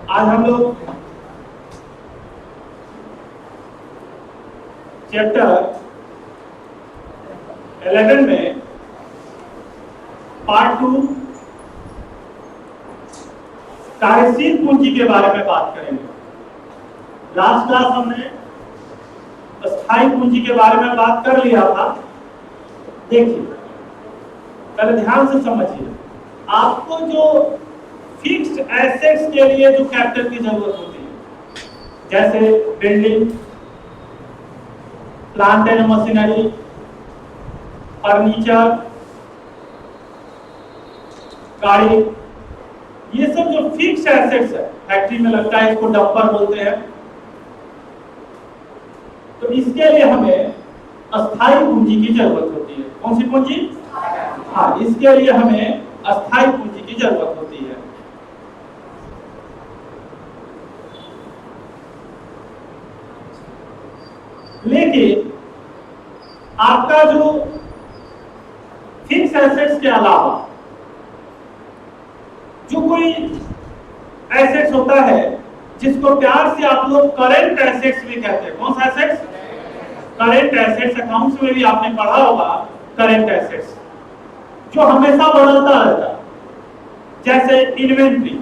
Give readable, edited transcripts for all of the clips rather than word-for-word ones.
आज हम लोग चैप्टर 11 में पार्ट 2 कार्यशील पूंजी के बारे में बात करेंगे। लास्ट क्लास हमने स्थायी पूंजी के बारे में बात कर लिया था। देखिए, पहले ध्यान से समझिए, आपको जो फिक्स्ड एसेट्स के लिए जो कैपिटल की जरूरत होती है, जैसे building, plant and machinery, furniture, गाड़ी, ये सब जो फिक्स्ड एसेट्स है, फैक्ट्री में लगता है, इसको डंपर बोलते हैं। तो इसके लिए हमें अस्थायी पूंजी की जरूरत होती है। कौन सी पूंजी? हाँ, इसके लिए हमें अस्थायी पूंजी की जरूरत होती है। लेकिन आपका जो फिक्स एसेट्स के अलावा जो कोई एसेट्स होता है, जिसको प्यार से आप लोग करेंट एसेट्स भी कहते हैं। कौन सा एसेट्स? Current assets. अकाउंट्स में भी आपने पढ़ा होगा करेंट एसेट्स, जो हमेशा बदलता रहता है। जैसे इन्वेंट्री।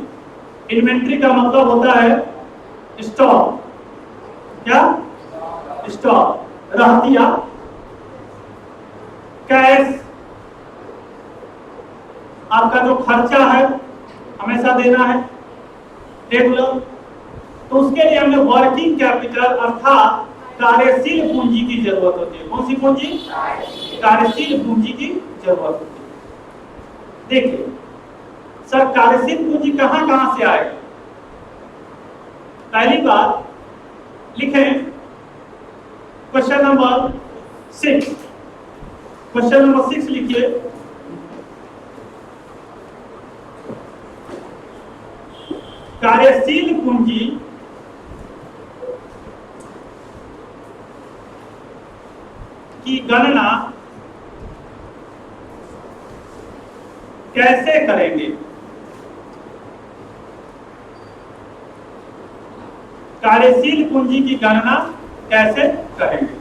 इन्वेंट्री का मतलब होता है स्टॉक। क्या? स्टॉक, रहतिया, कैश, आपका जो खर्चा है हमेशा देना है रेगुलर। तो उसके लिए हमें वर्किंग कैपिटल अर्थात कार्यशील पूंजी की जरूरत होती है। कौन सी पूंजी? कार्यशील पूंजी की जरूरत होती है। देखिए सर, कार्यशील पूंजी कहां कहां से आएगा? पहली बात लिखें, क्वेश्चन नंबर 6। क्वेश्चन नंबर 6 लिखिए। कार्यशील पूंजी की गणना कैसे करेंगे? कार्यशील पूंजी की गणना कैसे करेंगे?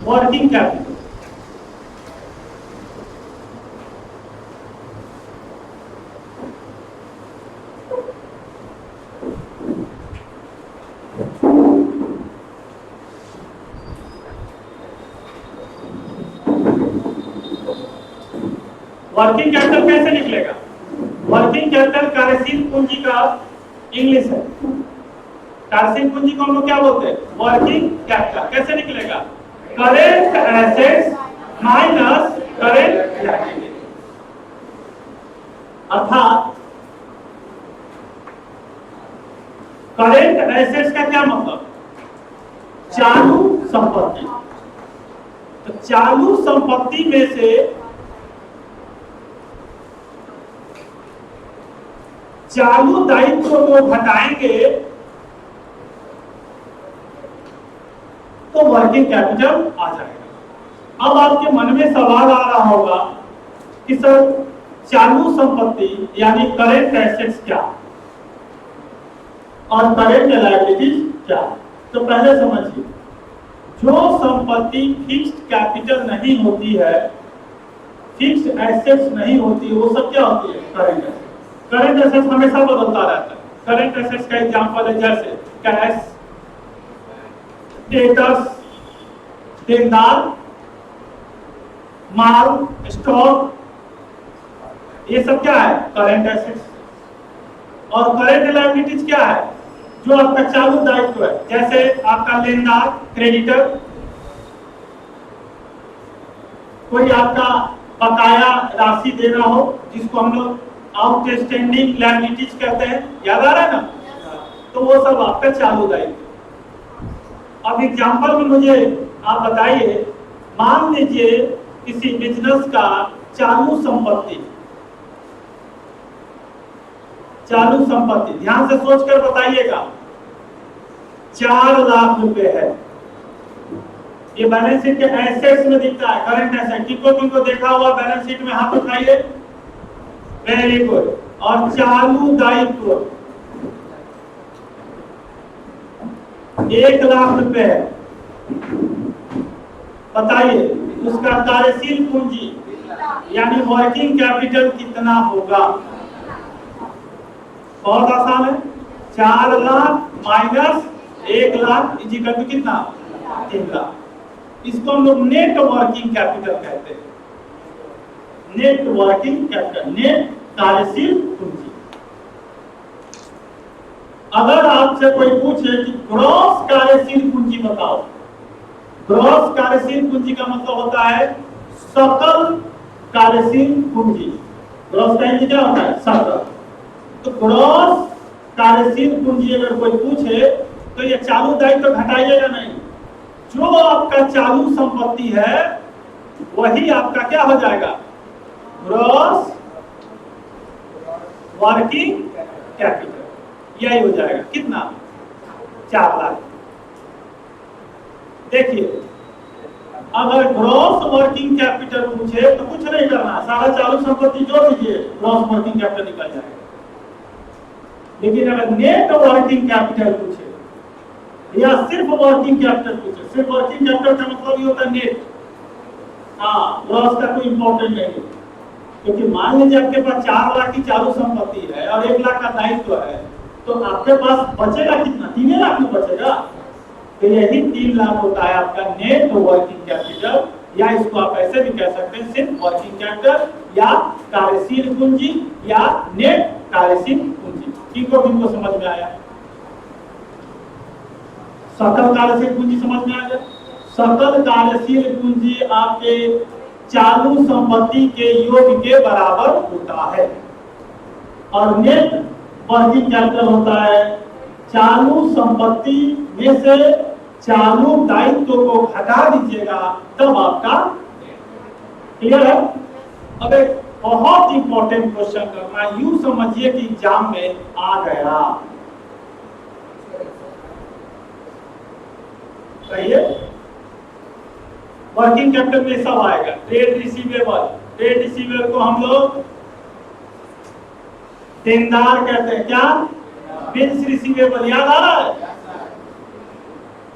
Working capital. वर्किंग कैपिटल कैसे निकलेगा? वर्किंग कैपिटल कार्यशील पूंजी का इंग्लिश है। कार्यशील पूंजी को हम लोग क्या बोलते हैं? Working capital. कैसे निकलेगा? Current assets minus current liability. अर्थात करेंट एसेट्स का क्या मतलब? चालू संपत्ति। तो चालू संपत्ति में से चालू दायित्व को घटाएंगे तो वर्किंग कैपिटल आ जाएगा। अब आपके मन में सवाल आ रहा होगा कि सर चालू संपत्ति यानी करेंट एसेट्स क्या और करेंट लायबिलिटीज क्या? तो पहले समझिए, जो संपत्ति फिक्स्ड कैपिटल नहीं होती है, फिक्स्ड एसेट्स नहीं होती, वो सब क्या होती है? Current assets. करेंट एसेट्स हमेशा बदलता रहता है। करेंट एसेट्स का एग्जांपल है जैसे कैश, डेटर्स, देनदार, माल, स्टॉक, ये सब क्या है? Current assets. और करेंट लायबिलिटीज क्या है? जो आपका चालू दायित्व है, जैसे आपका लेनदार, क्रेडिटर, कोई आपका बकाया राशि देना हो, जिसको हम लोग आउटस्टैंडिंग लायबिलिटीज कहते हैं। याद आ रहा है ना? तो वो सब आपका चालू दायित्व। अब एग्जांपल में मुझे आप बताइए, मान लीजिए किसी बिजनेस का चालू संपत्ति, ध्यान से सोचकर बताइएगा, 4 लाख रुपए है। ये बैलेंस शीट के एसेट्स में दिखता है, करंट एसेट। किनको किनको देखा हुआ बैलेंस शीट में? हाथ उठाइए। Very good. और चालू दायित्व 1,00,000 रुपए, बताइए उसका कार्यशील पूंजी यानी वर्किंग कैपिटल कितना होगा? बहुत आसान है। 4,00,000 माइनस 1,00,000 इजिकल टू कितना? 3,00,000। इसको हम लोग नेट वर्किंग कैपिटल कहते हैं। नेट वर्किंग कैपिटल, नेट कार्यशील पूंजी। अगर आपसे कोई पूछे कि ग्रॉस कार्यशील पूंजी बताओ, ग्रॉस कार्यशील पूंजी का मतलब होता है सकल कार्यशील पूंजी। ग्रॉस का क्या होता है? सकल। तो ग्रॉस कार्यशील पूंजी अगर कोई पूछे तो ये चालू दायित्व तो घटाइएगा नहीं। जो आपका चालू संपत्ति है वही आपका क्या हो जाएगा? ग्रॉस वर्किंग कैपिटल, यही हो जाएगा। कितना? 4,00,000। देखिए अगर ग्रॉस वर्किंग कैपिटल पूछे तो कुछ नहीं करना, सारा चालू संपत्ति जोड़ दीजिए, ग्रॉस वर्किंग कैपिटल निकल जाएगा। लेकिन अगर नेट वर्किंग कैपिटल पूछे या सिर्फ वर्किंग कैपिटल पूछे, सिर्फ वर्किंग कैपिटल का मतलब ये होता है नेट, हाँ ग्रॉस का कोई इंपॉर्टेंट नहीं है। क्योंकि मान लीजिए आपके पास 4,00,000 की चालू संपत्ति है और 1,00,000 का दायित्व है, तो आपके पास बचेगा कितना? 3,00,000 में बचेगा। तो यही 3,00,000 होता है आपका नेट वर्किंग कैपिटल, या इसको आप ऐसे भी कह सकते हैं सिर्फ वर्किंग कैपिटल या कार्यशील पूंजी या नेट कार्यशील पूंजी। किनको समझ में आया? सकल कार्यशील पूंजी समझ में आ गया? सकल कार्यशील पूंजी आपके चालू संपत्ति के योग के बराबर होता है। और नेट वर्किंग कैपिटल होता है चालू संपत्ति में से चालू दायित्व को घटा दीजिएगा तब आपका। क्लियर है? अब एक बहुत इंपॉर्टेंट क्वेश्चन करना, यूं समझिए कि एग्जाम में आ गया। कहिए वर्किंग कैपिटल में सब आएगा। ट्रेड रिसीवेबल, ट्रेड रिसीवेबल को हम लोग देनदार कहते हैं। क्या? बिल्स रिसीवेबल, याद आ रहा है?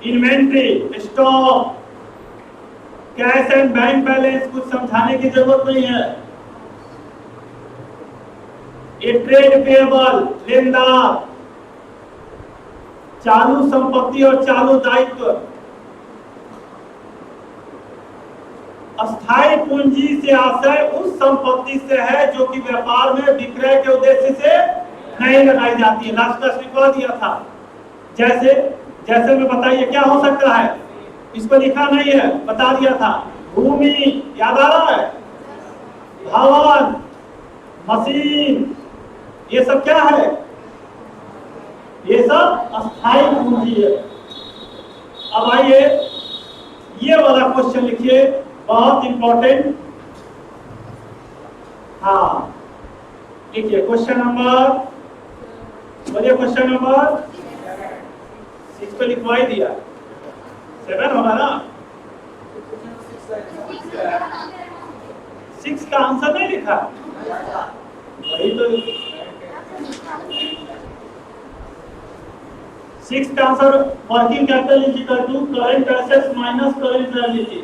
Inventory, stock, cash and bank balance कुछ समझाने की जरूरत नहीं है। ये ट्रेड पेएबल, लेनदार, चालू संपत्ति और चालू दायित्व। अस्थायी पूंजी से आशय उस संपत्ति से है जो कि व्यापार में विक्रय के उद्देश्य से नहीं लगाई जाती है। लास्ट क्लास में कह दिया था, जैसे में बताइए क्या हो सकता है? इसको लिखा नहीं है, बता दिया था। भूमि, याद आ रहा है? भवन, मशीन, ये सब क्या है? ये सब अस्थायी पूंजी है। अब आइए ये वाला क्वेश्चन लिखिए, बहुत इंपॉर्टेंट। हाँ लिखिए क्वेश्चन नंबर, बोलिए क्वेश्चन नंबर 6 को लिखवाई दिया, 7 होगा ना? 6 का आंसर नहीं लिखा, वही तो 6 का आंसर working capital is equal to current assets minus current liability.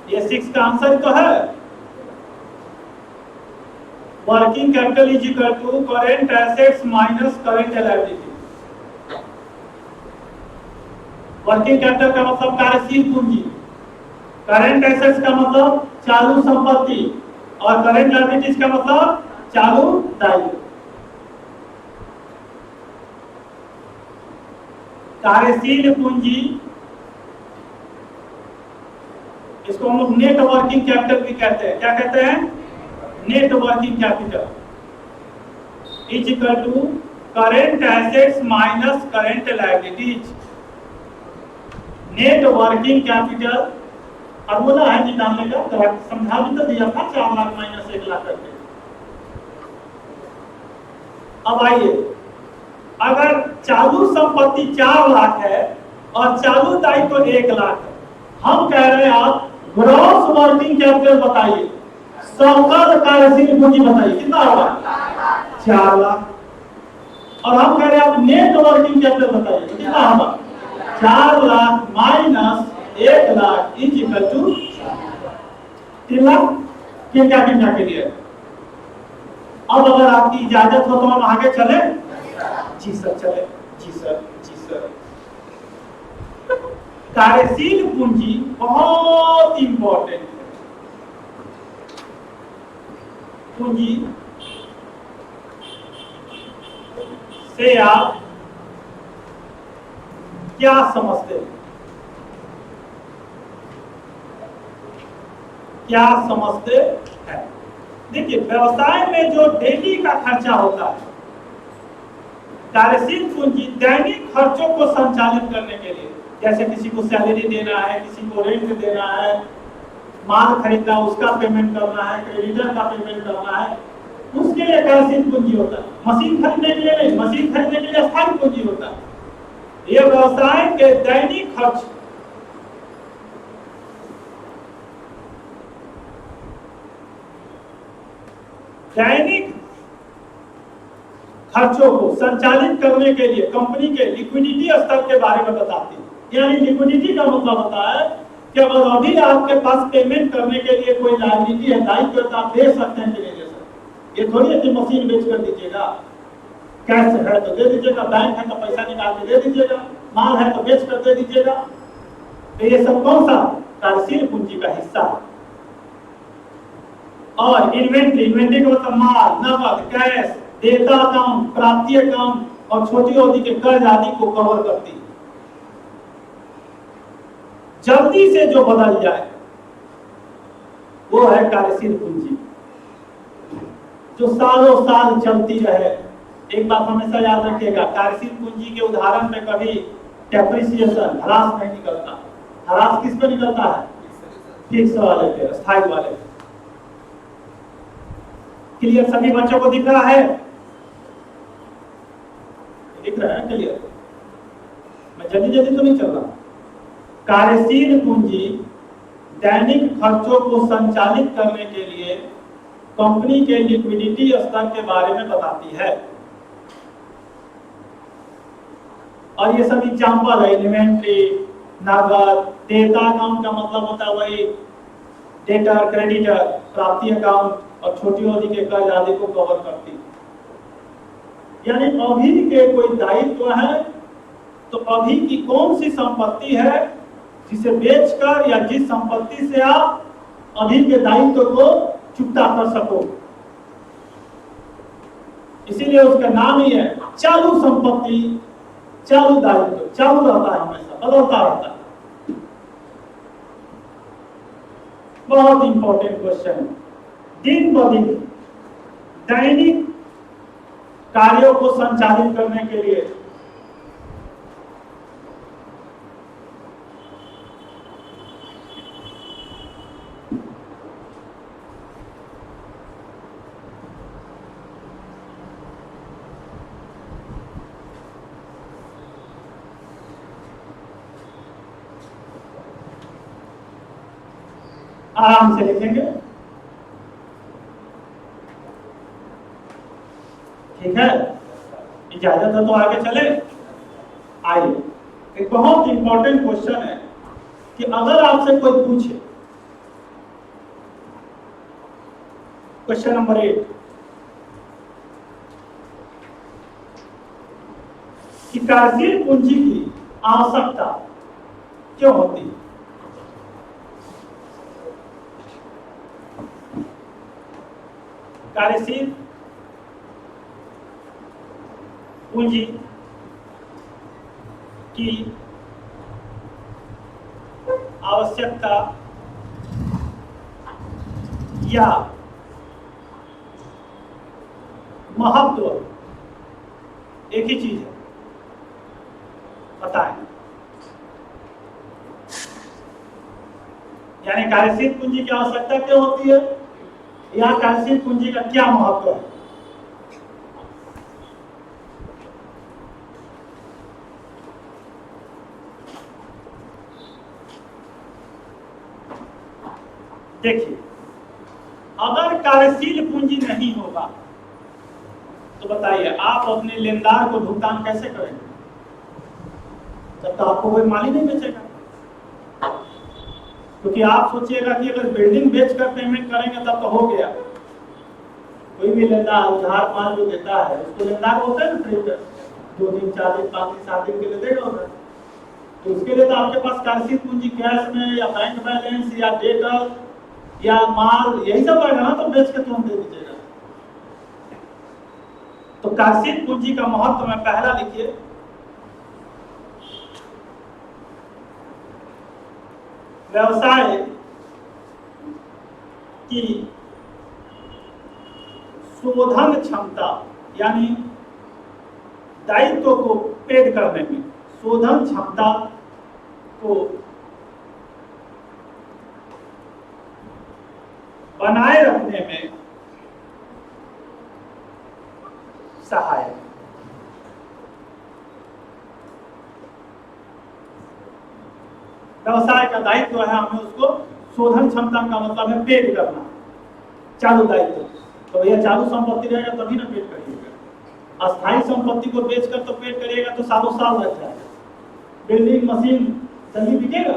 ये 6 का आंसर तो है। Working capital is equal to current assets minus current liability. Working capital का मतलब कार्यशील पूंजी, करंट एसेट्स का मतलब चालू संपत्ति और करंट लायबिलिटीज का मतलब चालू दायित्व। कार्यशील पूंजी, इसको हम लोग नेट वर्किंग कैपिटल भी कहते हैं। क्या कहते हैं? Net working capital is equal to current assets minus current liabilities. Net working capital formula है निकालने का, समझा भी तो दिया था, 4 लाख माइनस 1 लाख करके। अब आइए, अगर चालू संपत्ति 4 लाख है और चालू दायित्व 1 लाख है, हम कह रहे हैं आप ग्रॉस वर्किंग कैपिटल बताइए। सकल कार्यशील पूंजी बताइए कितना होगा? 4 लाख। और हम कह रहे हैं आप नेट वर्किंग कैपिटल बताइए कितना होगा? 4 lakh minus 1 lakh is equal to 3 lakh. क्या के लिए? अब अगर आपकी इजाजत हो तो हम आगे चले? जी सर चले। जी सर, जी सर। कार्यशील पूंजी बहुत इंपॉर्टेंट है। पूंजी से आप क्या समझते हैं? क्या समझते हैं? देखिए, व्यवसाय में जो डेली का खर्चा होता है, कार्यशील पूंजी दैनिक खर्चों को संचालित करने के लिए, जैसे किसी को सैलरी देना है, किसी को रेंट देना है, माल खरीदना उसका पेमेंट करना है, क्रेडिटर का पेमेंट करना है, उसके लिए कार्यशील पूंजी होता है। मशीन खरीदने के लिए नहीं, मशीन खरीदने के लिए स्थायी पूंजी होता है। ये व्यवसाय के दैनिक खर्च खर्चों को संचालित करने के लिए कंपनी के लिक्विडिटी स्तर के बारे में बताती है। यानी लिक्विडिटी का मतलब होता है कि अगर अभी आपके पास पेमेंट करने के लिए कोई लायबिलिटी है, दायित्व है, तो आप दे सकते हैं कि नहीं दे सकते। ये थोड़ी है कि मशीन बेच कर दीजिएगा, कैश है तो दे दीजिएगा, बैंक है तो पैसा निकाल के दे दीजिएगा, माल है तो बेच कर दे दीजिएगा। तो ये सब कौन सा? कार्यशील पूंजी का हिस्सा है। और इन्वेंट्री का मतलब माल, नकद, कैश, देयता अकाउंट, प्राप्ति अकाउंट और छोटी अवधि के कर्ज आदि को कवर करती है। जल्दी से जो बदल जाए वो है कार्यशील पूंजी, जो सालों साल चलती रहे। एक बात हमेशा याद रखिएगा, कार्यशील पूंजी के उदाहरण में कभी डेप्रिसिएशन, ह्रास नहीं निकलता। ह्रास किस पे निकलता है? फिक्स वाले पे, स्थायी वाले पे। क्लियर? सभी बच्चों को दिख रहा है? दिख रहा है क्लियर? मैं जल्दी जल्दी तो नहीं चल रहा। कार्यशील पूंजी दैनिक खर्चों को संचालित करने के लिए कंपनी के लिक्विडिटी स्तर के बारे में बताती है। और ये सब एग्जांपल है, इन्वेंट्री, नगद, देयता अकाउंट का मतलब होता है वही डेटर, क्रेडिटर, प्राप्ति अकाउंट और छोटी अवधि के कर्ज आदि को कवर करती है। यानी अभी के कोई दायित्व है तो अभी की कौन सी संपत्ति है जिसे बेचकर या जिस संपत्ति से आप अभी के दायित्व को चुकता कर सको, इसीलिए उसका नाम ही है चालू संपत्ति, चालू दायित्व। चालू रहता है, हमेशा बदलता रहता है। बहुत इंपॉर्टेंट क्वेश्चन। दिन ब दिन दैनिक कार्यों को संचालित करने के लिए आराम से लिखेंगे, ठीक है? इजाजत है तो आगे चले। आइए, एक बहुत इंपॉर्टेंट क्वेश्चन है कि अगर आपसे कोई पूछे, क्वेश्चन नंबर 8, कि कार्यशील पूंजी की आवश्यकता क्यों होती है? कार्यशील पूंजी की आवश्यकता या महत्व एक ही चीज है, बताएं। यानी कार्यशील पूंजी की आवश्यकता क्यों होती है या कार्यशील पूंजी का क्या महत्व है? देखिए, अगर कार्यशील पूंजी नहीं होगा तो बताइए आप अपने लेनदार को भुगतान कैसे करेंगे? तब तो आपको कोई माल ही नहीं बेचेगा, क्योंकि आप सोचिएगा कि अगर बिल्डिंग बेचकर पेमेंट करेंगे तब तो हो गया। कोई भी लेनदार उधार माल जो देता है उसको लेनदार होता है ना, ट्रेडर 2 दिन 4 दिन 5 दिन 7 दिन के लिए देगा उधर, तो उसके लिए तो आपके पास कार्यशील पूंजी कैश में या बैंक बैलेंस या डेटर या माल यही सब रहेगा ना, तो बेच के तुरंत दे दीजिएगा। तो कार्यशील पूंजी का महत्व में पहला लिखिए, व्यवसाय की शोधन क्षमता, यानी दायित्व को पेड करने में, शोधन क्षमता को बनाए रखने में सहायक। व्यवसाय का दायित्व है हमें उसको शोधन क्षमता का मतलब है पेड करना, चालू दायित्व। तो भैया चालू संपत्ति रहेगा तभी ना पेड करिएगा। अस्थायी संपत्ति को बेचकर तो पेड करिएगा तो सालों साल लग जाएगा। बिल्डिंग मशीन जल्दी बिकेगा?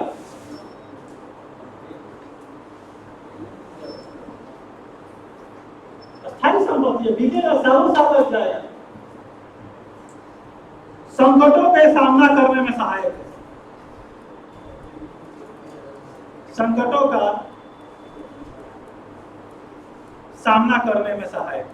अस्थायी संपत्ति बिकेगा, सालों साल लग जाएगा। संकटों का सामना करने में सहायक है, संकटों का सामना करने में सहायक।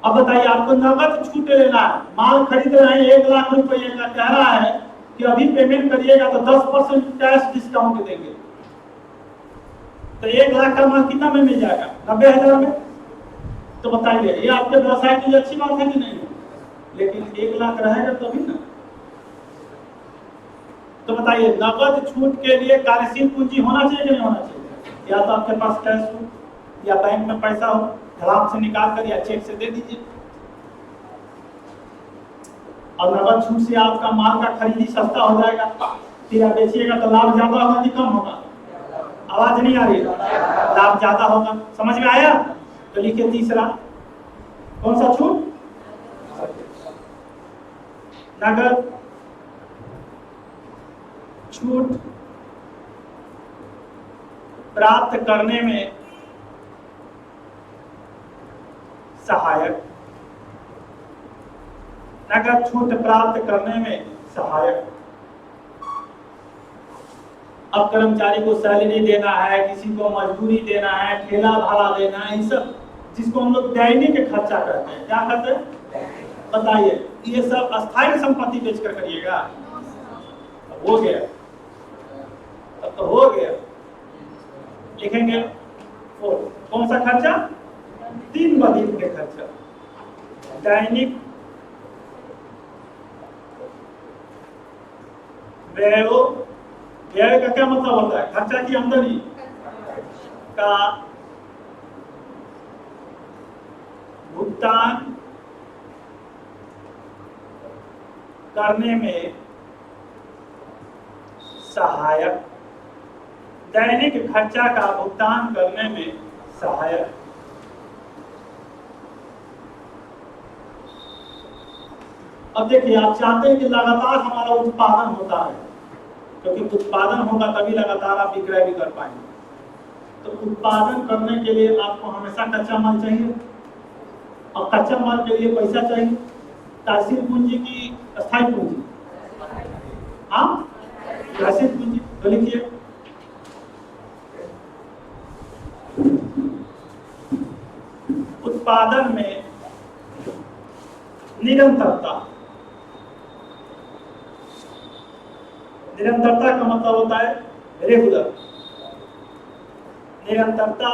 अब बताइए आपको नकद छूट लेना है, माल खरीद रहे हैं 1 लाख रुपए का, कह रहा है कि अभी पेमेंट करिएगा तो 10% कैश डिस्काउंट देंगे, तो 1 लाख का माल कितना में मिल जाएगा? 90,000 में। तो बताइए ये आपके व्यवसाय के लिए अच्छी बात है कि नहीं? लेकिन 1 लाख रहेगा तभी ना। तो बताइए नकद छूट के लिए कार्यशील पूंजी होना चाहिए कि नहीं होना चाहिए? या तो आपके पास कैश हो या बैंक में पैसा हो, धड़ाम से निकाल कर या चेक से दे दीजिए। और नकद छूट से आपका माल का खरीदी सस्ता हो जाएगा, फिर आप बेचिएगा तो लाभ ज्यादा होगा कि कम होगा? आवाज नहीं आ रही? लाभ ज्यादा होगा। समझ में आया? तो लिखिए तीसरा, कौन सा छूट? नगद छूट प्राप्त करने में सहायक, नगद छूट प्राप्त करने में सहायक। अब कर्मचारी को सैलरी देना है, किसी को मजदूरी देना है, ठेला भाड़ा देना है, ये सब जिसको हम लोग दैनिक खर्चा करते हैं, क्या कहते हैं? बताइए ये सब अस्थायी संपत्ति बेचकर करिएगा? हो गया, तब तो हो गया। लिखेंगे कौन सा खर्चा? 3 दिन के खर्चा, दैनिक व्यय का क्या मतलब होता है? खर्चा की आमदनी का भुगतान करने में सहायक, दैनिक खर्चा का भुगतान करने में सहायक। अब देखिए आप चाहते हैं कि लगातार हमारा उत्पादन होता है, क्योंकि उत्पादन होगा तभी लगातार आप विक्रय भी कर पाएंगे। तो उत्पादन करने के लिए आपको हमेशा कच्चा माल चाहिए, और कच्चा माल के लिए पैसा चाहिए। कार्यशील पूंजी की अस्थायी पूंजी, हाँ कार्यशील पूंजी। तो लिखिए उत्पादन में निरंतरता, निरंतरता का मतलब होता है रेगुलर, निरंतरता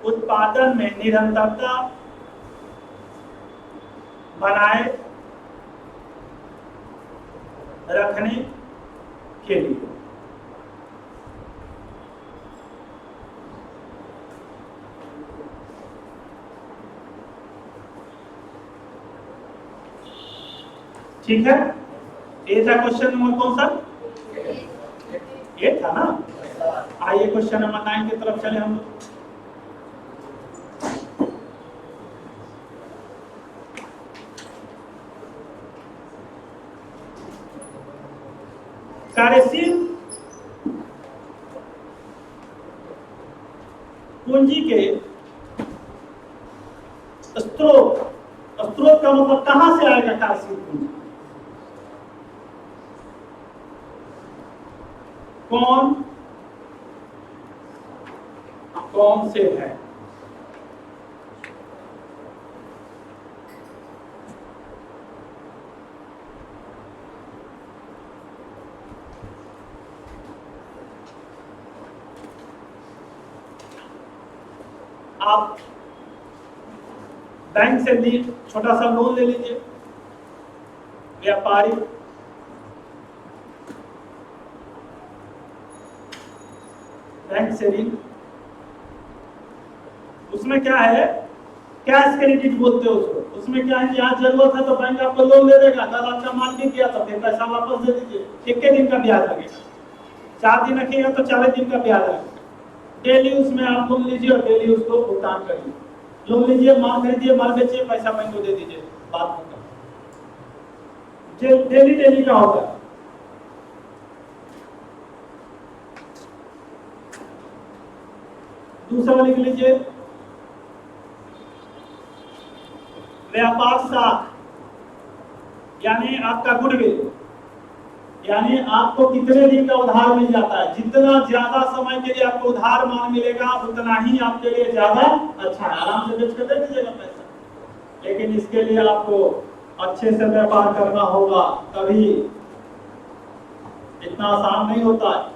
उत्पादन में निरंतरता बनाए रखने के लिए। ठीक है, ये था क्वेश्चन नंबर कौन सा, ये था ना। आइए क्वेश्चन नंबर 9 की तरफ चले हम लोग। कार्यशील पूंजी के स्रोत का मतलब कहां से आएगा कार्यशील पूंजी, कौन से है। आप बैंक से ली छोटा सा लोन ले लीजिए, व्यापारी बैंक से ऋण, उसमें क्या है, कैश क्रेडिट बोलते हो उसको। उसमें क्या है कि यहाँ जरूरत है तो बैंक आपको लोन दे देगा, कल आपका माल बिक गया तो फिर पैसा वापस दे दीजिए, 1 दिन का ब्याज लगेगा, 4 दिन रखिएगा तो 40 दिन का ब्याज लगेगा। डेली उसमें आप लोन लीजिए और डेली उसको भुगतान करिए। लोन लीजिए, माल खरीदिए, माल बेचिए, पैसा बैंक को दे दीजिए, बात खत्म। डेली का होगा। दूसरा लिख लीजिए, व्यापार साख, यानी आपका गुडविल, यानी आपको कितने दिन का उधार मिल जाता है। जितना ज्यादा समय के लिए आपको उधार माल मिलेगा उतना ही आपके लिए ज्यादा अच्छा है, आराम से बेच कर दे दीजिएगा पैसा। लेकिन इसके लिए आपको अच्छे से व्यापार करना होगा, तभी, इतना आसान नहीं होता है।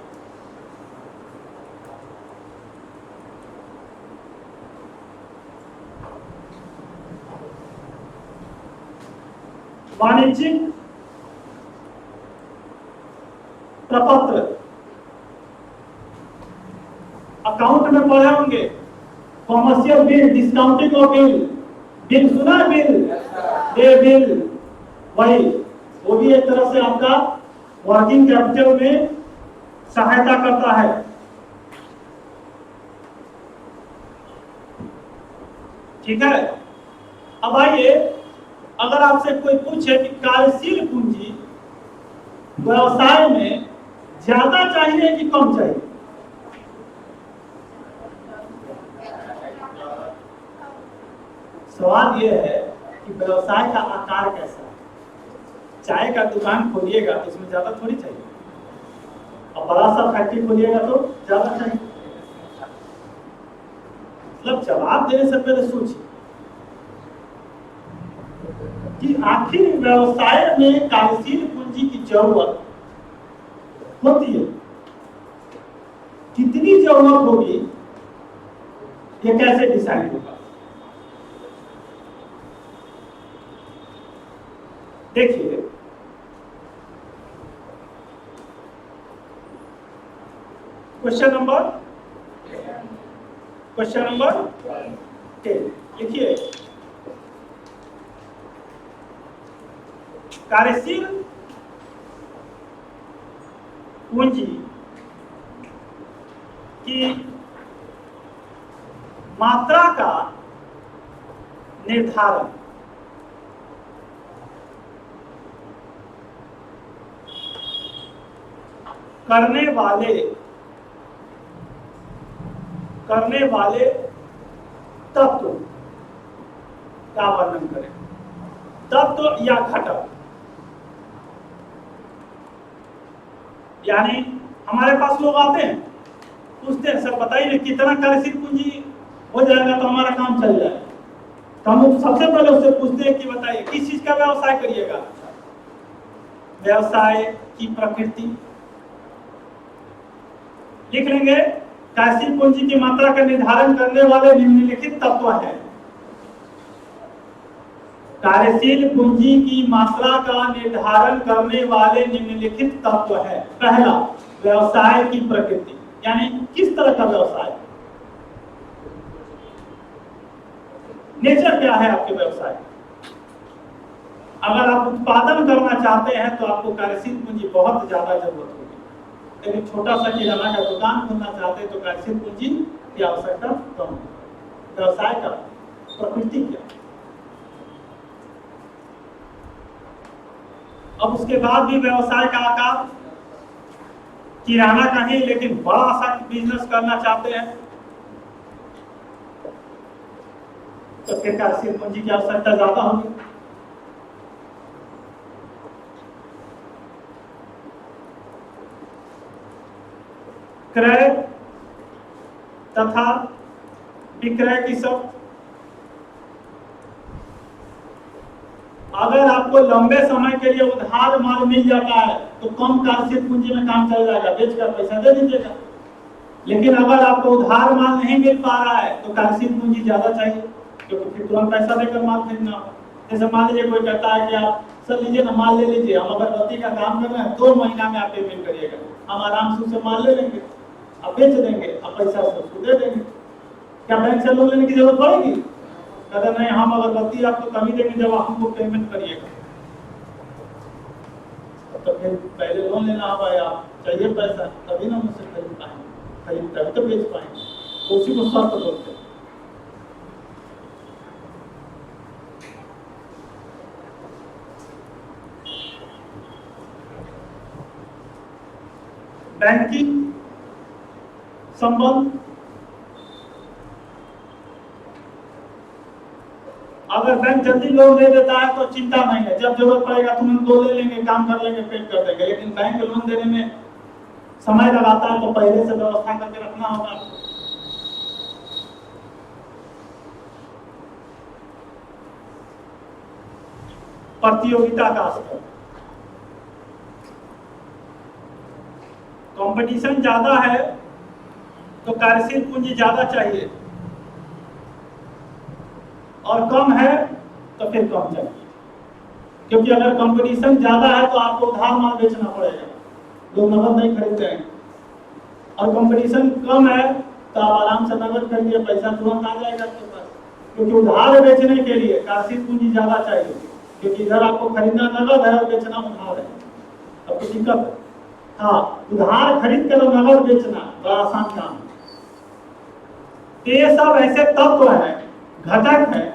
वाणिज्यिक प्रपत्र, अकाउंट में पढ़े होंगे, commercial bill, discounting of bill, bill सुना है, बिल, वही, वो भी एक तरह से आपका वर्किंग कैपिटल में सहायता करता है। ठीक है, अब आइए, अगर आपसे कोई पूछे कि कार्यशील पूंजी व्यवसाय में ज्यादा चाहिए कि कम चाहिए, सवाल यह है कि व्यवसाय का आकार कैसा है। चाय का दुकान खोलिएगा तो उसमें ज्यादा थोड़ी चाहिए, और बड़ा सा फैक्ट्री खोलिएगा तो ज्यादा चाहिए। मतलब जवाब देने से पहले सोचिए कि आखिर व्यवसाय में कार्यशील पूंजी की जरूरत होती है, कितनी जरूरत होगी, ये कैसे डिसाइड होगा। देखिए, क्वेश्चन नंबर 10 लिखिए, कार्यशील पूंजी की मात्रा का निर्धारण करने वाले तत्व का वर्णन करें। तत्व या घटक, यानी हमारे पास लोग आते हैं, पूछते हैं सर बताइए कितना कार्यशील पूंजी हो जाएगा तो हमारा काम चल जाए। तो हम सबसे पहले उससे पूछते हैं कि बताइए किस चीज का व्यवसाय करिएगा। व्यवसाय की प्रकृति लिख लेंगे। कार्यशील पूंजी की मात्रा का निर्धारण करने वाले निम्नलिखित तत्व हैं। कार्यशील पूंजी की मात्रा का निर्धारण करने वाले निम्नलिखित तत्व है। पहला, व्यवसाय की प्रकृति, यानी किस तरह का व्यवसाय, नेचर क्या है आपके व्यवसाय। अगर आप उत्पादन करना चाहते हैं तो आपको कार्यशील पूंजी बहुत ज्यादा जरूरत होगी। यदि छोटा सा किराना का दुकान खोलना चाहते हैं तो कार्यशील पूंजी की आवश्यकता कम है। व्यवसाय का प्रकृति क्या? अब उसके बाद भी व्यवसाय का आकार किराना का ही, लेकिन बड़ा सा बिजनेस करना चाहते हैं तो फिर कार्यशील पूंजी की आवश्यकता ज्यादा होगी। क्रय तथा विक्रय की शर्त, अगर आपको लंबे समय के लिए उधार माल मिल जाता है तो कम कार्यशील पूंजी में काम चल जाएगा, बेचकर पैसा दे दीजिएगा। लेकिन अगर आपको उधार माल नहीं मिल पा रहा है तो कार्यशील पूंजी ज्यादा चाहिए, क्योंकि फिर तुरंत पैसा देकर माल खरीदना होगा। जैसे मान लीजिए कोई कहता है कि आप सर लीजिए ना, माल ले लीजिए, हम अगरबत्ती का काम कर रहे हैं, 2 महीना में आप पेमेंट करिएगा, हम आराम से उससे माल ले लेंगे, आप बेच देंगे, आप पैसा उसको दे देंगे। क्या बैंक से लोन लेने की जरूरत पड़ेगी? कहते नहीं, हम अगरबत्ती आपको तभी देंगे जब आप हमको पेमेंट करिएगा। तो फिर पहले लोन लेना होगा या चाहिए पैसा, तभी ना मुझसे खरीद पाएंगे, तभी तो बेच पाएंगे। तो उसी को शर्त बोलते हैं। बैंकिंग संबंध, अगर बैंक जल्दी लोन दे देता है तो चिंता नहीं है, जब जरूरत पड़ेगा तुरंत दो ले लेंगे, काम कर लेंगे, पेड कर देंगे। लेकिन बैंक लोन देने में समय लगाता है तो पहले से व्यवस्था करके रखना होगा आपको। प्रतियोगिता का स्तर, कंपटीशन ज्यादा है तो कार्यशील पूंजी ज्यादा चाहिए, और कम है तो फिर कम चाहिए। क्योंकि अगर कंपटीशन ज्यादा है तो आपको उधार माल बेचना पड़ेगा, लोग नगद नहीं खरीदते हैं। और कंपटीशन कम है तो आप आराम से नगद खरीदिए, पैसा तुरंत आ जाएगा आपके पास। क्योंकि उधार बेचने के लिए कार्यशील पूंजी ज्यादा चाहिए, क्योंकि इधर आपको खरीदना नगद है और बेचना उधार है, अब तो दिक्कत है। हाँ, उधार खरीद कर नगद बेचना बड़ा आसान काम है। ये सब ऐसे तत्व हैं, घटक हैं,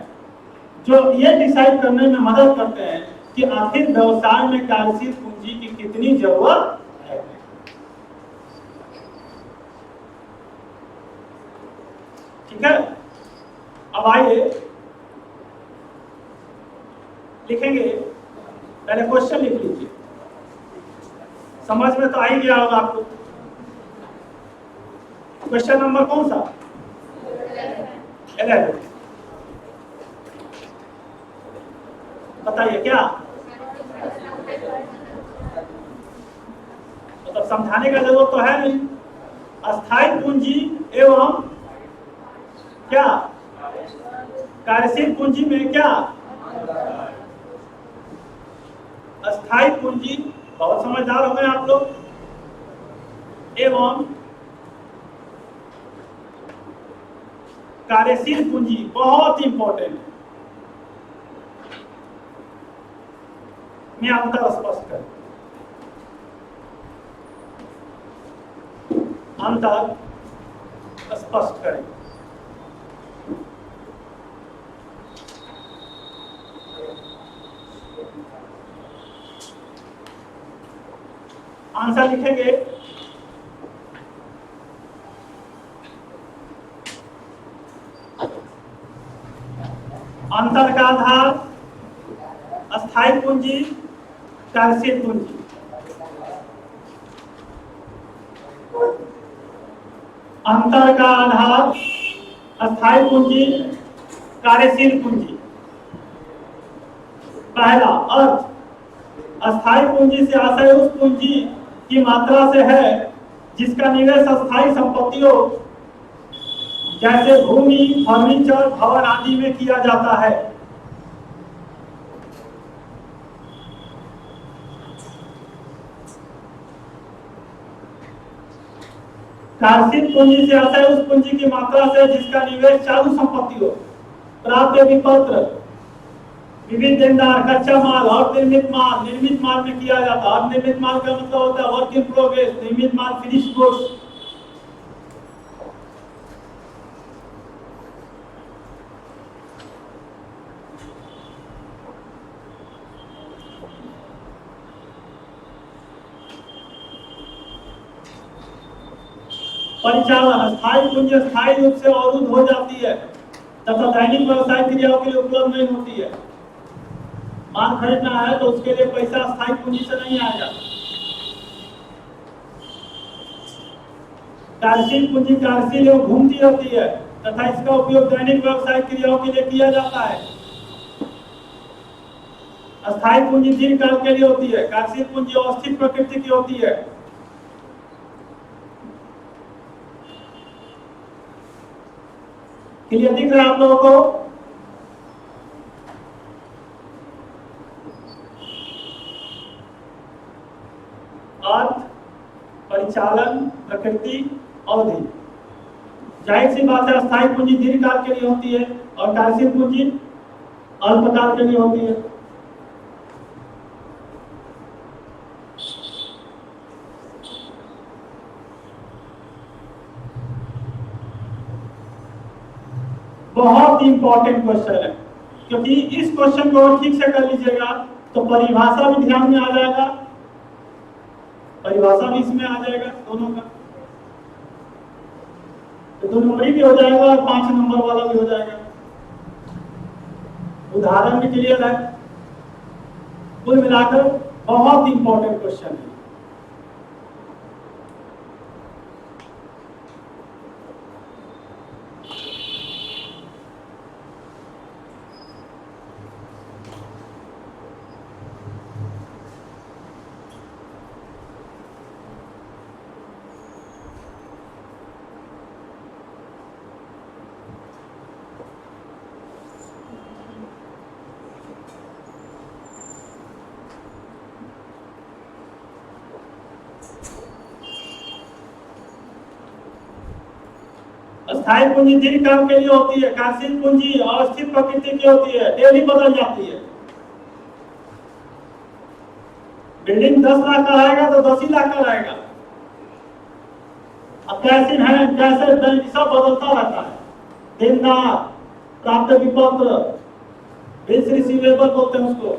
जो ये डिसाइड करने में मदद करते हैं कि आखिर व्यवसाय में कार्यशील पूंजी की कितनी जरूरत है। ठीक है, अब आइए लिखेंगे। पहले क्वेश्चन लिख लीजिए, समझ में तो आ ही गया होगा आपको। क्वेश्चन नंबर कौन सा? 11। बताइए क्या मतलब, समझाने का जरूरत तो है नहीं। अस्थायी पूंजी एवं क्या कार्यशील पूंजी में क्या? अस्थायी पूंजी, बहुत समझदार हो गए आप लोग, एवं कार्यशील पूंजी बहुत इंपॉर्टेंट है। मैं अंतर स्पष्ट करें, अंतर स्पष्ट करें। आंसर लिखेंगे अंतर का आधार अस्थायी पूंजी, कार्यशील पूंजी। अंतर का आधार अस्थायी पूंजी, कार्यशील पूंजी। पहला अर्थ, अस्थायी पूंजी से आशय उस पूंजी की मात्रा से है जिसका निवेश अस्थायी संपत्तियों जैसे भूमि, फर्नीचर, भवन आदि में किया जाता है। कार्यशील पूंजी से आशय उस पूंजी की मात्रा से जिसका निवेश चालू संपत्तियों, प्राप्य विपत्र, विविध देनदार, कच्चा माल और निर्मित माल। निर्मित माल में किया जाता है। निर्मित माल का मतलब होता है वर्क इन प्रोग्रेस। निर्मित माल फिनिश गुड्स। परिचालन, स्थायी पूंजी स्थायी रूप से अवरुद्ध हो जाती है तथा दैनिक व्यवसायिक क्रियाओं के लिए उपलब्ध नहीं होती है। माल खरीदना है तो उसके लिए पैसा स्थायी पूंजी से नहीं आएगा। कार्यशील पूंजी कार्यशील एवं घूमती रहती है तथा इसका उपयोग दैनिक व्यवसायिक क्रियाओं के लिए किया जाता है। अस्थायी पूंजी दीर्घकाल के लिए होती है। कार्यशील पूंजी अवस्थित प्रकृति की होती है। क्लियर दिख रहा है आप लोगों को? अर्थ, परिचालन, प्रकृति, अवधि। जाहिर सी बात है अस्थायी पूंजी दीर्घकाल के लिए होती है और कार्यशील पूंजी अल्पकाल के लिए होती है। बहुत ही इंपॉर्टेंट क्वेश्चन है, क्योंकि इस क्वेश्चन को ठीक से कर लीजिएगा तो परिभाषा भी ध्यान में आ जाएगा, परिभाषा भी इसमें आ जाएगा दोनों का, तो 2 नंबरी भी हो जाएगा और 5 नंबर वाला भी हो जाएगा। उदाहरण भी क्लियर है। कुल मिलाकर बहुत इंपॉर्टेंट क्वेश्चन है। अस्थायी पूंजी दीर्घकाल के लिए होती है। कार्यशील पूंजी अवस्थित प्रकृति की होती है, डेली बदल जाती है। बिल्डिंग 10 लाख का रहेगा तो 10 ही लाख का रहेगा। अब कैसे है, कैसे सब बदलता रहता है। देनदार, प्राप्त विपत्र, बिल्स रिसीवेबल बोलते हैं उसको।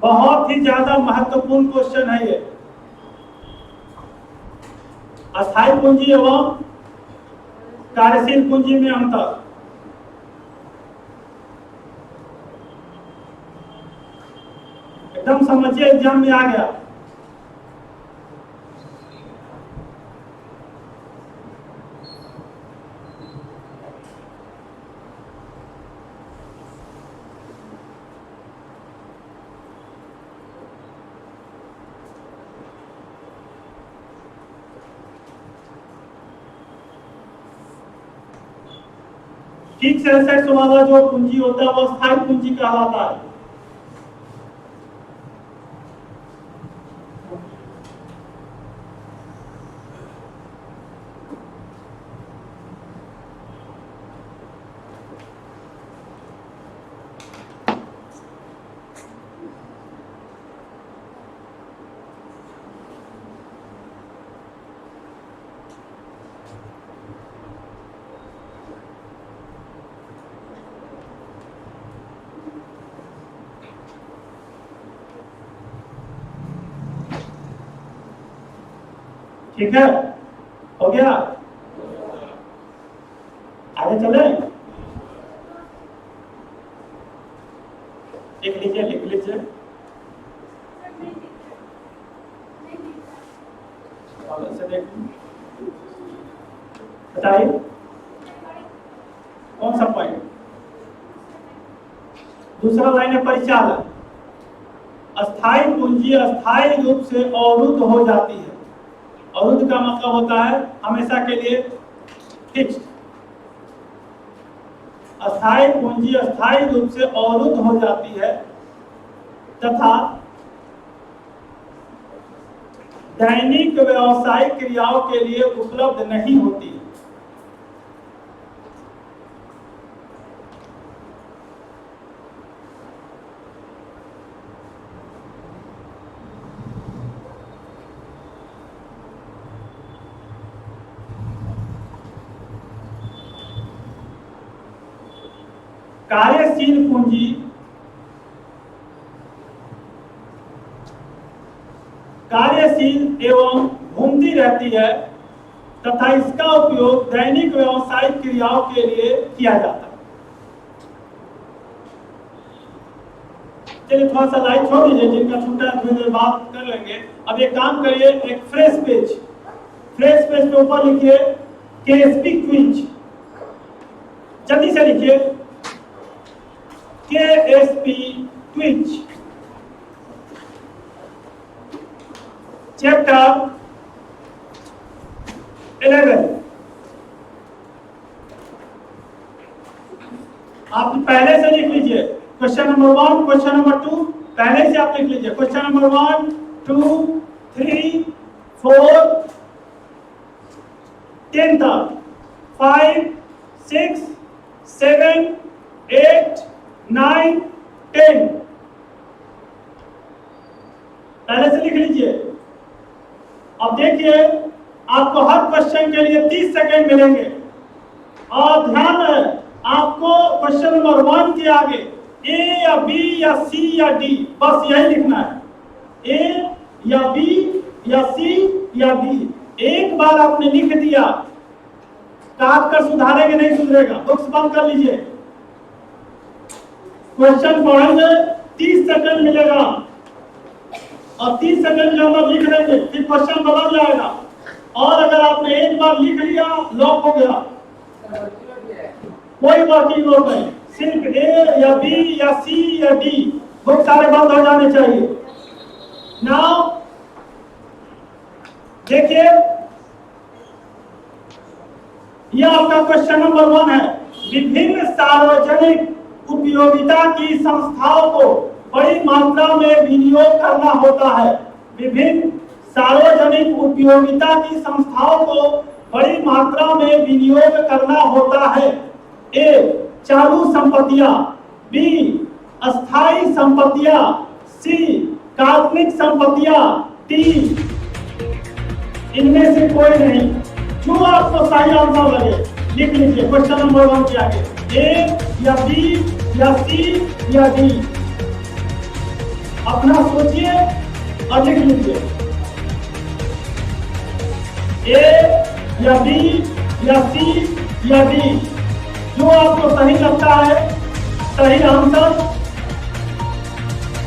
बहुत ही ज्यादा महत्वपूर्ण क्वेश्चन है ये। अस्थायी पूंजी एवं कार्यशील पूंजी में अंतर। एकदम समझिए, एग्जाम में आ गया। फिक्स एसेट्स वाला जो पूंजी होता है वो स्थायी पूंजी कहलाता है। ठीक है, हो गया? आगे चले? लिख लीजिए, लिख लीजिए। बताइए कौन सा पॉइंट? दूसरा लाइन है परिचालन। अस्थाई पूंजी अस्थाई रूप से अवरुद्ध हो जाती है। अवरुद्ध का मतलब होता है हमेशा के लिए फिक्स्ड। अस्थाई पूंजी अस्थाई रूप से अवरुद्ध हो जाती है तथा दैनिक व्यावसायिक क्रियाओं के लिए उपलब्ध नहीं होती। कार्यशील पूंजी कार्यशील एवं घूमती रहती है तथा इसका उपयोग दैनिक व्यावसायिक क्रियाओं के लिए किया जाता है। चलिए थोड़ा सा लाइट छोड़ दीजिए, जिनका छूटा है थोड़ी देर बात कर लेंगे। अब एक काम करिए, एक फ्रेश पेज पे ऊपर लिखिए केएसपी क्विज, जल्दी से लिखिए केएसपी क्विज चैप्टर 11। आप पहले से लिख लीजिए क्वेश्चन नंबर 1, क्वेश्चन नंबर 2 पहले से आप लिख लीजिए। क्वेश्चन नंबर 1, 2, 3, 4, 10 तक, 5, 6, 7, 8, 9, 10 पहले से लिख लीजिए। अब देखिए आपको हर क्वेश्चन के लिए 30 सेकंड मिलेंगे और ध्यान है आपको क्वेश्चन नंबर 1 के आगे ए या बी या सी या डी बस यही लिखना है। ए या बी या सी या डी एक बार आपने लिख दिया, काट कर सुधारेंगे नहीं सुधरेगा। बुक्स बंद कर लीजिए, क्वेश्चन पढ़ेंगे 30 सेकंड मिलेगा और 30 सेकंड के अंदर लिख देंगे, फिर क्वेश्चन बदल जाएगा। और अगर आपने एक बार लिख लिया लॉक हो गया, कोई बाकी लोग नहीं, सिर्फ ए या बी या सी या डी वो सारे बंद हो जाने चाहिए। नाउ देखिए यह आपका क्वेश्चन नंबर 1 है। विभिन्न सार्वजनिक उपयोगिता की संस्थाओं को बड़ी मात्रा में विनियोग करना होता है। विभिन्न सार्वजनिक उपयोगिता की संस्थाओं को बड़ी मात्रा में विनियोग करना होता है। ए चालू संपत्तियां, बी अस्थाई संपत्तियां, सी काल्पनिक संपत्तियां, डी इनमें से कोई नहीं। जो आपको सही आंसर लगे लिख लीजिए क्वेश्चन नंबर 1 के आगे, ए या बी या सी या डी अपना सोचिए और लिख लीजिए। ए या बी या सी या डी जो आपको सही लगता है सही आंसर।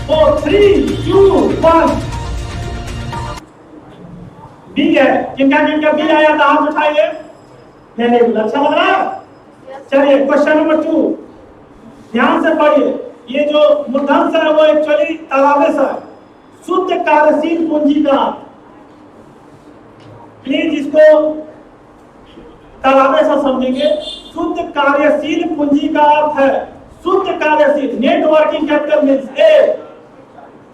4, 3, 2, 1 बी है। किनका बी आया था हाथ उठाइए। वेरी गुड, अच्छा लग रहा है। चलिए क्वेश्चन नंबर 2 ध्यान से पढ़िए। ये जो मूर्धन्य है वो एक्चुअली तालाबेश है। शुद्ध कार्यशील पूंजी का, प्लीज इसको तालाबेश समझेंगे। शुद्ध कार्यशील पूंजी का अर्थ है शुद्ध कार्यशील नेट वर्किंग कैपिटल मीन्स ए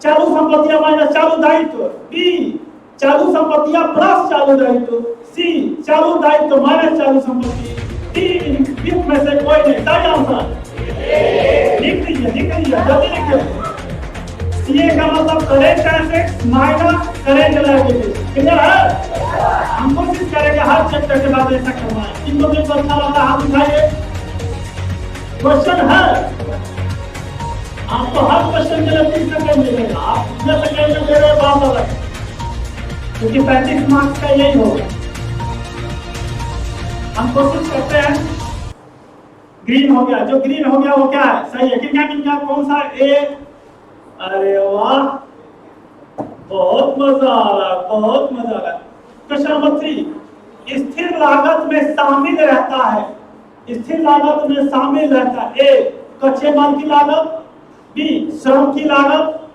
चालू संपत्तियां माइनस चालू दायित्व, बी चालू संपत्तियां प्लस चालू दायित्व, सी चालू दायित्व माइनस चालू संपत्ति, डी इन में से कोई नहीं। सही आंसर लिख लीजिए जल्दी लिखिए। सीए का मतलब current assets minus current liability. Clear है? हम कोशिश करेंगे हर चैप्टर के बाद ऐसा करवाएं। इन लोगों को अच्छा लगा हाथ उठाइए। क्वेश्चन है आपको हर क्वेश्चन के लिए 30 सेकंड मिलेगा। आप कितने सेकंड में दे रहे हैं बात अलग, क्योंकि 35 मार्क्स का यही होगा। हम कोशिश करते हैं। ग्रीन हो गया, जो ग्रीन हो गया वो क्या है? सही है। किनका कौन सा ए? अरे वाह, बहुत मजा आ रहा है, बहुत मजा आ रहा है। क्वेश्चन नंबर 3 स्थिर लागत में शामिल रहता है। स्थिर लागत में शामिल रहता है ए कच्चे माल की लागत, बी श्रम की लागत,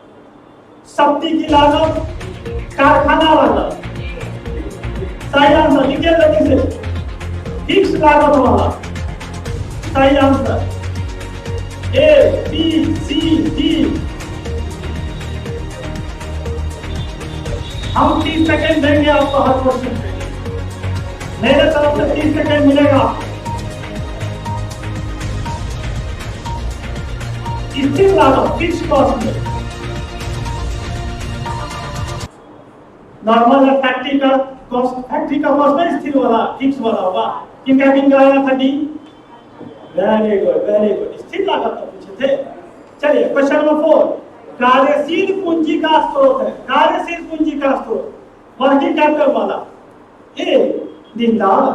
शक्ति की लागत, कारखाना वाला। सही आंसर लिखिए जल्दी से, फिक्स लागत वाला। सही answer A B C D. हम 30 सेकेंड देंगे आपको हर क्वेश्चन पे, मेरे तरफ से 30 सेकेंड मिलेगा आपको। स्थिर लागत फिक्स कॉस्ट में नॉर्मल है, फैक्ट्री का कॉस्ट में स्थिर वाला फिक्स वाला होगा। कि कैबिन का आया था डी। वेरी गुड, स्थिर लागत तो पूछे थे। चलिए क्वेश्चन नंबर 4, कार्यशील पूंजी का स्रोत है। कार्यशील पूंजी का स्रोत वर्किंग कैपिटल वाला। ए देनदार,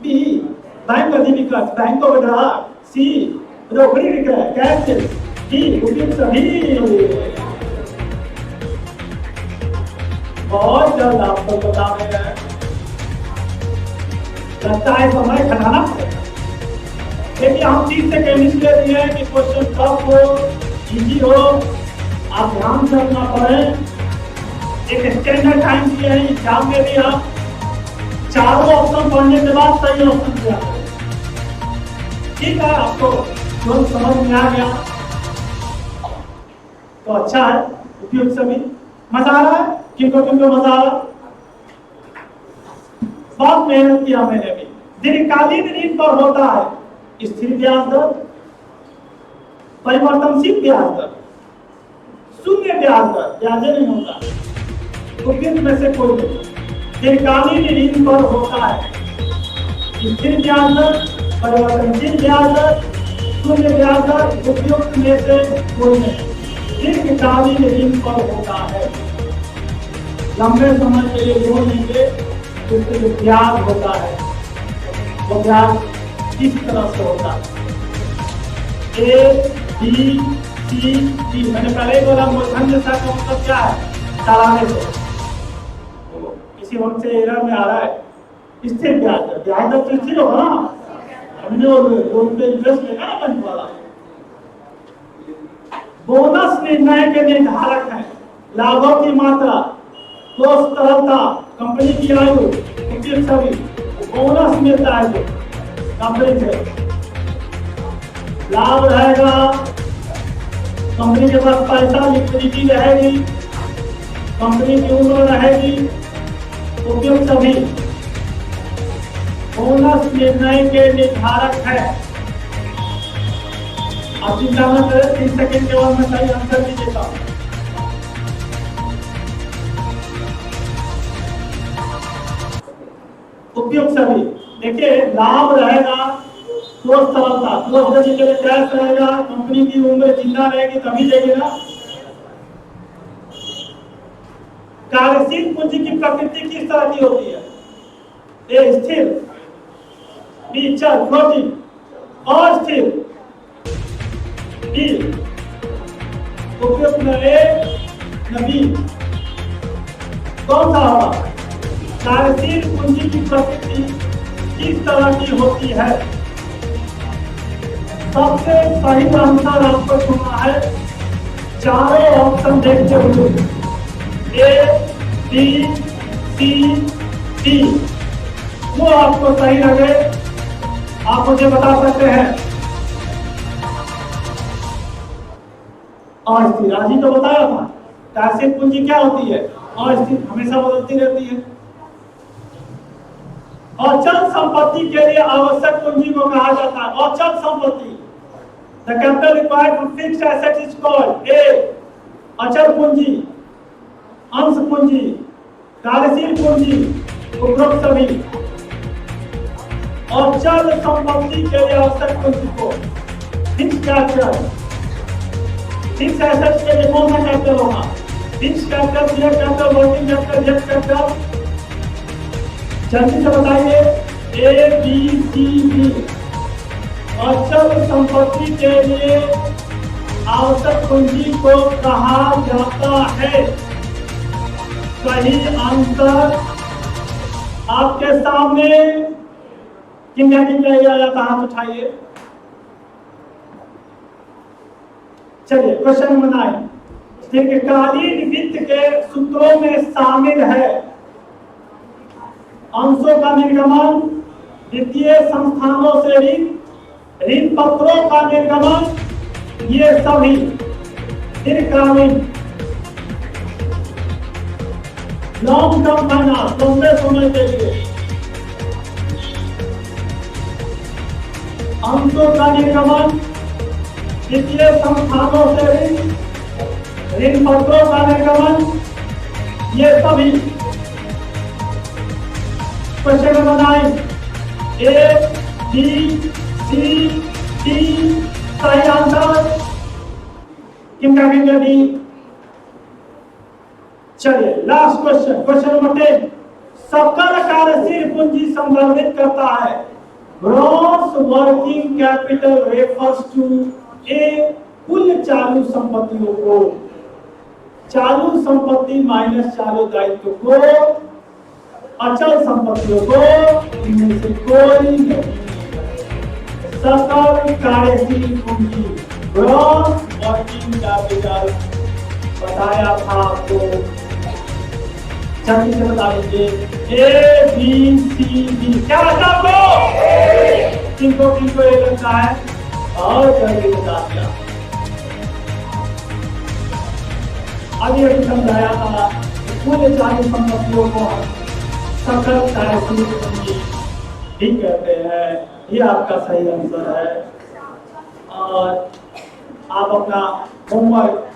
बी बैंक अधिविकट, बैंक ओवरड्राफ्ट, सी रोकड़ी विक्रय, कैश, डी उपयुक्त सभी। बहुत जल्द आपको बता रहे हैं, लगता है समय घटाना पड़ेगा। देखिए हम 30 सेकेंड इसलिए दिए हैं कि क्वेश्चन टफ हो, इजी हो, आप ध्यान से अपना पढ़ें। एक स्टैंडर्ड टाइम दिए हैं एग्जाम में भी, आप चारों ऑप्शन पढ़ने के बाद सही ऑप्शन दिया। ठीक है, आपको जो समझ में आ गया तो अच्छा है, उपयुक्त सभी। मजा आ रहा है? किनको मजा आ रहा? बहुत मेहनत किया मैंने भी। दीर्घकालीन ऋण पर होता है स्थिर ब्याज दर, परिवर्तनशील ब्याज दर, शून्य ब्याज दर, ब्याज नहीं होता, उपयुक्त में से कोई नहीं। दीर्घकालीन ऋण पर होता है स्थिर ब्याज दर, परिवर्तनशील ब्याज दर, शून्य ब्याज दर, उपयुक्त में से कोई नहीं। दीर्घकालीन ऋण पर होता है, लंबे समय के लिए लोन लेंगे, उसके जो ब्याज होता है वो ब्याज किस तरह से होता है। ए बी सी डी, मैंने पहले ही बोला मूलधन जैसा का मतलब क्या है, चलाने से। किसी वक्त से एरर में आ रहा है, स्थिर ब्याज दर, ब्याज दर तो स्थिर होगा ना, हमने वो लोन पे इंटरेस्ट लेगा ना बैंक वाला। बोनस निर्णय के निर्धारक है, लाभों की मात्रा, कोष तरलता, कंपनी की आयु, उपयुक्त सभी। बोनस मिलता है जो कंपनी से, लाभ रहेगा, कंपनी के पास पैसा, लिक्विडिटी रहेगी, कंपनी की उम्र रहेगी, उपयुक्त सभी। बोनस निर्णय के निर्धारक है। आप चिंता न करें, 3 सेकेंड के बाद मैं सही आंसर भी देता हूं। उपयुक्त सभी। देखिए लाभ रहेगा, कोष तरलता, कोष देने के लिए कैश रहेगा, कंपनी की उम्र जिंदा रहेगी तभी देगी ना। कार्यशील पूंजी की प्रकृति किस तरह की होती है? ए स्थिर, बी चल फ्लोटिंग, अस्थिर, डी उपयुक्त में ए न बी। कौन सा होगा? कार्यशील पूंजी की प्रकृति किस तरह की होती है? सबसे सही आंसर आपको चुना है चारों ऑप्शन देखते हुए, ए बी सी डी। वो आपको सही लगे आप मुझे बता सकते हैं। अस्थिर, आज ही तो बताया था कार्यशील पूंजी क्या होती है, अस्थिर, हमेशा बदलती रहती है। अचल संपत्ति के लिए आवश्यक पूंजी को कहा जाता है अचल संपत्ति। The capital required for fixed assets is called a अचल पूंजी, अंश पूंजी, कार्यशील पूंजी, उपरोक्त सभी। अचल संपत्ति के लिए आवश्यक पूंजी को फिक्स्ड कैपिटल, फिक्स्ड एसेट्स के लिए कौन सा कैपिटल होगा? Fixed capital, share capital, working capital, debt capital. जल्दी से बताइए, ए बी सी डी। अचल संपत्ति के लिए आवश्यक पूंजी को कहा जाता है। सही आंसर आपके सामने। किन किया जाता है, हाथ उठाइए। चलिए क्वेश्चन नंबर 9, दीर्घकालीन वित्त के सूत्रों में शामिल है अंशों का निर्गमन, वित्तीय संस्थानों से ऋण पत्रों का निर्गमन, ये सभी दीर्घकालीन लॉन्ग टर्म फाइनेंस, लंबे समय के लिए अंशों का निर्गमन, वित्तीय संस्थानों से ऋण पत्रों का निर्गमन, ये सभी क्वेश्चन बनाए ए बी सी डी सही आंसर किनका किनका डी। चलिए लास्ट क्वेश्चन, क्वेश्चन नंबर 10, सकल कार्यशील पूंजी संदर्भित करता है gross working capital refers to a कुल चालू संपत्तियों को, चालू संपत्ति माइनस चालू दायित्व को, अचल संपत्तियों को, इनमें से कोई नहीं। सकल कार्यशील पूंजी ग्रॉस वर्किंग कैपिटल बताया था आपको, जल्दी से बता दीजिए ए बी सी डी, क्या बता आपको किनको किनको ये लगता है और जल्दी बता दिया। अभी अभी समझाया था कुल चालू संपत्तियों को सकल कार्यशील पूंजी भी कहते हैं, ये आपका सही आंसर है। और आप अपना होमवर्क